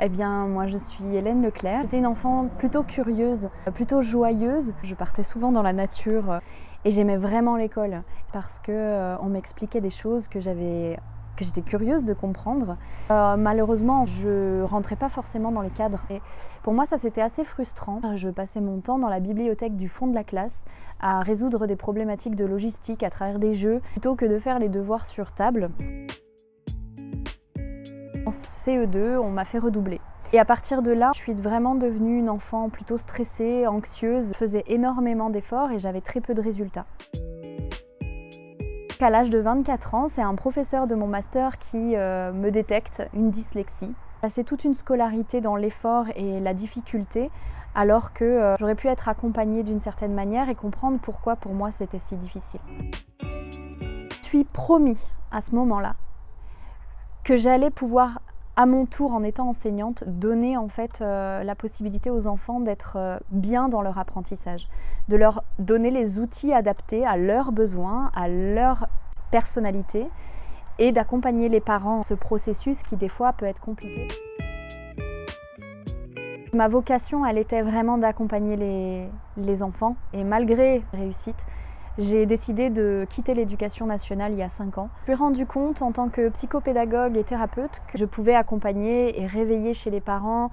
Eh bien, moi je suis Hélène Leclerc. J'étais une enfant plutôt curieuse, plutôt joyeuse. Je partais souvent dans la nature et j'aimais vraiment l'école parce qu'on m'expliquait des choses que j'étais curieuse de comprendre. Malheureusement, je rentrais pas forcément dans les cadres. Et pour moi, ça c'était assez frustrant. Je passais mon temps dans la bibliothèque du fond de la classe à résoudre des problématiques de logistique à travers des jeux plutôt que de faire les devoirs sur table. En CE2, on m'a fait redoubler. Et à partir de là, je suis vraiment devenue une enfant plutôt stressée, anxieuse. Je faisais énormément d'efforts et j'avais très peu de résultats. À l'âge de 24 ans, c'est un professeur de mon master qui me détecte une dyslexie. J'ai passé toute une scolarité dans l'effort et la difficulté, alors que j'aurais pu être accompagnée d'une certaine manière et comprendre pourquoi pour moi c'était si difficile. Je suis promis à ce moment-là que j'allais pouvoir, à mon tour, en étant enseignante, donner en fait la possibilité aux enfants d'être bien dans leur apprentissage, de leur donner les outils adaptés à leurs besoins, à leur personnalité et d'accompagner les parents dans ce processus qui des fois peut être compliqué. Ma vocation, elle était vraiment d'accompagner les enfants et malgré la réussite, j'ai décidé de quitter l'éducation nationale il y a 5 ans. Je me suis rendu compte en tant que psychopédagogue et thérapeute que je pouvais accompagner et réveiller chez les parents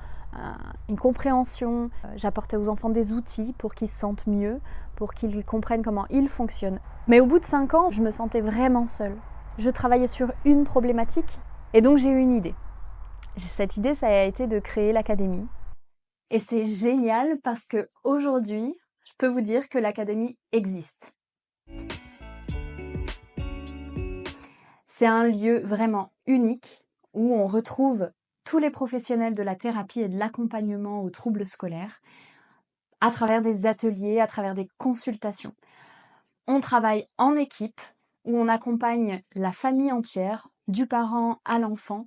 une compréhension. J'apportais aux enfants des outils pour qu'ils se sentent mieux, pour qu'ils comprennent comment ils fonctionnent. Mais au bout de 5 ans, je me sentais vraiment seule. Je travaillais sur une problématique et donc j'ai eu une idée. Cette idée, ça a été de créer l'académie. Et c'est génial parce qu'aujourd'hui, je peux vous dire que l'académie existe. C'est un lieu vraiment unique où on retrouve tous les professionnels de la thérapie et de l'accompagnement aux troubles scolaires à travers des ateliers, à travers des consultations. On travaille en équipe où on accompagne la famille entière, du parent à l'enfant,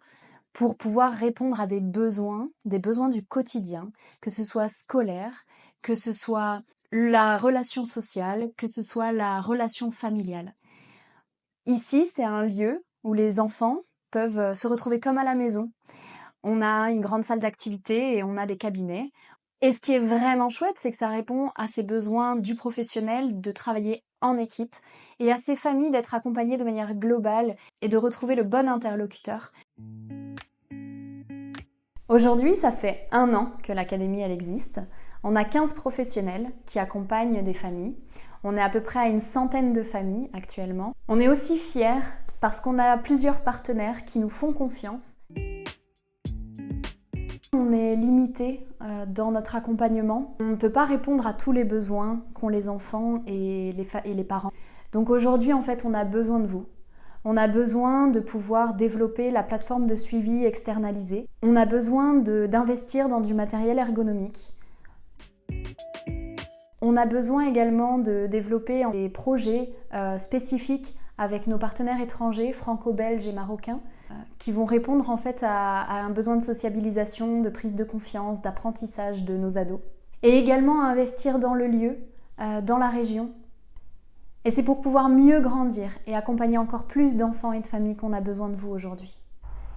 pour pouvoir répondre à des besoins du quotidien, que ce soit scolaire, que ce soit la relation sociale, que ce soit la relation familiale. Ici, c'est un lieu où les enfants peuvent se retrouver comme à la maison. On a une grande salle d'activité et on a des cabinets. Et ce qui est vraiment chouette, c'est que ça répond à ces besoins du professionnel de travailler en équipe et à ces familles d'être accompagnées de manière globale et de retrouver le bon interlocuteur. Aujourd'hui, ça fait 1 an que l'académie elle existe. On a 15 professionnels qui accompagnent des familles. On est à peu près à une centaine de familles actuellement. On est aussi fiers parce qu'on a plusieurs partenaires qui nous font confiance. On est limité dans notre accompagnement. On ne peut pas répondre à tous les besoins qu'ont les enfants et les parents. Donc aujourd'hui, en fait, on a besoin de vous. On a besoin de pouvoir développer la plateforme de suivi externalisée. On a besoin d'investir dans du matériel ergonomique. On a besoin également de développer des projets spécifiques avec nos partenaires étrangers, franco-belges et marocains, qui vont répondre en fait à un besoin de sociabilisation, de prise de confiance, d'apprentissage de nos ados. Et également à investir dans le lieu, dans la région. Et c'est pour pouvoir mieux grandir et accompagner encore plus d'enfants et de familles qu'on a besoin de vous aujourd'hui.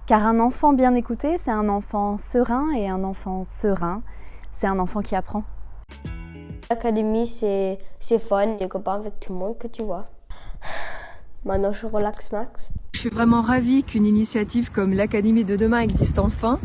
Car un enfant bien écouté, c'est un enfant serein et un enfant serein, c'est un enfant qui apprend. L'académie, c'est fun, les copains avec tout le monde que tu vois. Maintenant, je relaxe max. Je suis vraiment ravie qu'une initiative comme l'Académie de demain existe enfin.